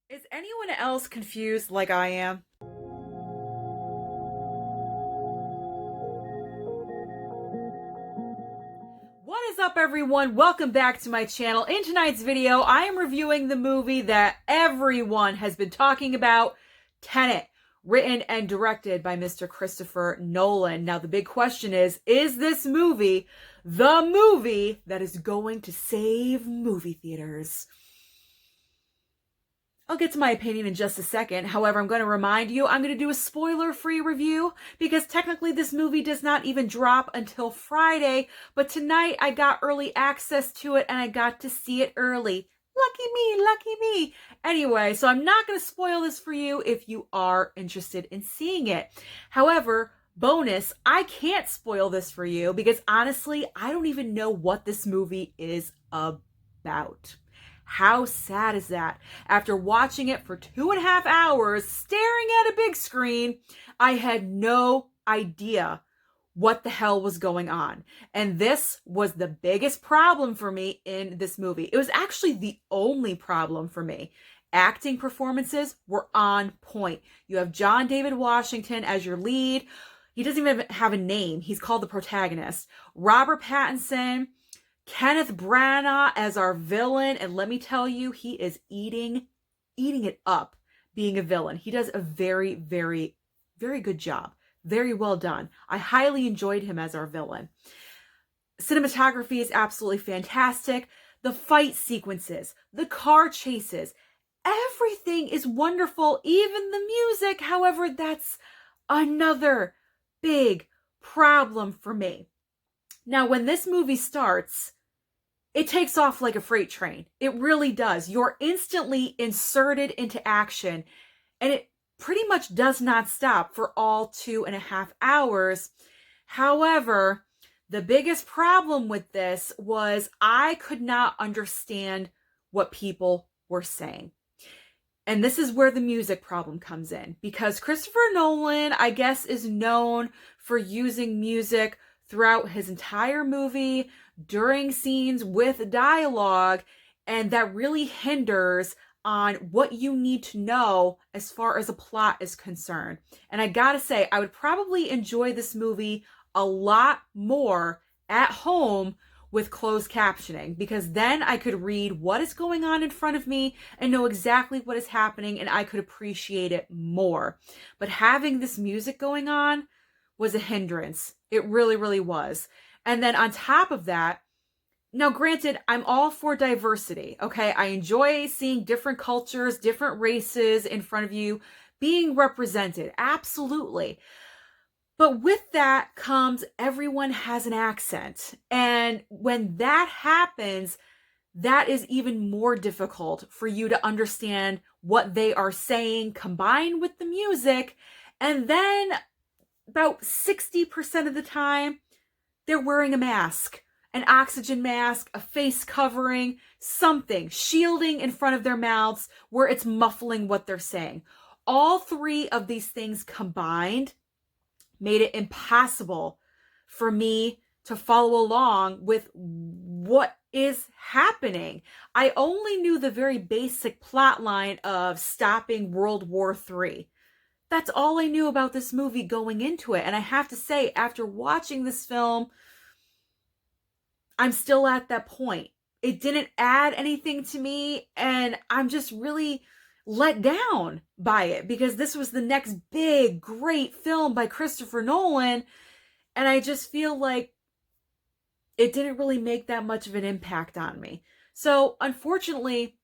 Is anyone else confused like I am? What is up, everyone? Welcome back to my channel. In tonight's video, I am reviewing the movie that everyone has been talking about, Tenet, written and directed by Mr. Christopher Nolan. Now, the big question is this movie the movie that is going to save movie theaters? I'll get to my opinion in just a second. However, I'm going to remind you, I'm going to do a spoiler-free review because technically this movie does not even drop until Friday, but tonight I got early access to it and I got to see it early. Lucky me, lucky me. Anyway, so I'm not going to spoil this for you if you are interested in seeing it. However, bonus, I can't spoil this for you because honestly, I don't even know what this movie is about. How sad is that? After watching it for 2.5 hours, staring at a big screen, I had no idea what the hell was going on. And this was the biggest problem for me in this movie. It was actually the only problem for me. Acting performances were on point. You have John David Washington as your lead. He doesn't even have a name. He's called the protagonist. Robert Pattinson, Kenneth Branagh as our villain, and let me tell you, he is eating it up being a villain. He does a very, very, very good job. Very well done. I highly enjoyed him as our villain. Cinematography is absolutely fantastic. The fight sequences, the car chases, everything is wonderful. Even the music, however, that's another big problem for me. Now, when this movie starts, it takes off like a freight train. It really does. You're instantly inserted into action, and it pretty much does not stop for all 2.5 hours. However, the biggest problem with this was I could not understand what people were saying. And this is where the music problem comes in, because Christopher Nolan, I guess, is known for using music throughout his entire movie, during scenes with dialogue, and that really hinders on what you need to know as far as a plot is concerned. And I gotta say, I would probably enjoy this movie a lot more at home with closed captioning, because then I could read what is going on in front of me and know exactly what is happening, and I could appreciate it more. But having this music going on was a hindrance. It really, really was. And then on top of that, now granted, I'm all for diversity, okay? I enjoy seeing different cultures, different races in front of you being represented, absolutely. But with that comes everyone has an accent. And when that happens, that is even more difficult for you to understand what they are saying combined with the music. And then about 60% of the time, they're wearing a mask, an oxygen mask, a face covering, something, shielding in front of their mouths where it's muffling what they're saying. All three of these things combined made it impossible for me to follow along with what is happening. I only knew the very basic plot line of stopping World War III. That's all I knew about this movie going into it. And I have to say, after watching this film, I'm still at that point. It didn't add anything to me, and I'm just really let down by it because this was the next big, great film by Christopher Nolan, and I just feel like it didn't really make that much of an impact on me. So, unfortunately,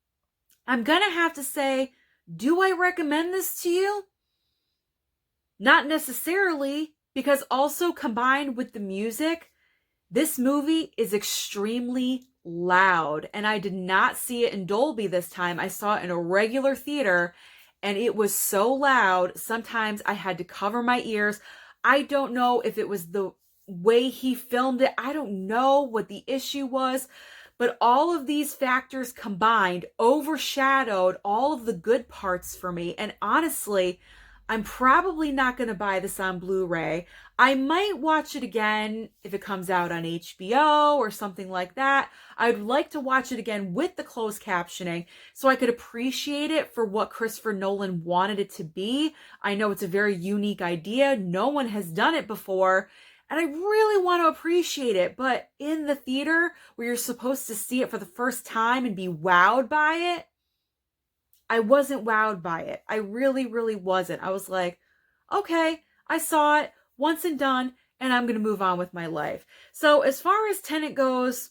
I'm gonna have to say, do I recommend this to you? Not necessarily, because also combined with the music, this movie is extremely loud, and I did not see it in Dolby this time. I saw it in a regular theater, and it was so loud, sometimes I had to cover my ears. I don't know if it was the way he filmed it. I don't know what the issue was, but all of these factors combined overshadowed all of the good parts for me, and honestly, I'm probably not going to buy this on Blu-ray. I might watch it again if it comes out on HBO or something like that. I'd like to watch it again with the closed captioning so I could appreciate it for what Christopher Nolan wanted it to be. I know it's a very unique idea. No one has done it before. And I really want to appreciate it. But in the theater where you're supposed to see it for the first time and be wowed by it, I wasn't wowed by it. I really, really wasn't. I was like, okay, I saw it once and done, and I'm going to move on with my life. So as far as Tenet goes,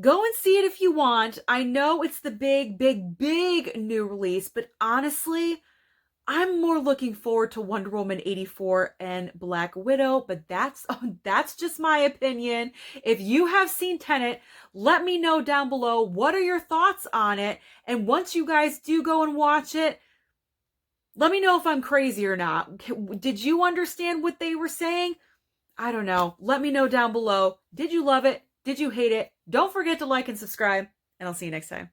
go and see it if you want. I know it's the big, big, big new release, but honestly, I'm more looking forward to Wonder Woman 84 and Black Widow, but that's just my opinion. If you have seen Tenet, let me know down below what are your thoughts on it. And once you guys do go and watch it, let me know if I'm crazy or not. Did you understand what they were saying? I don't know. Let me know down below. Did you love it? Did you hate it? Don't forget to like and subscribe, and I'll see you next time.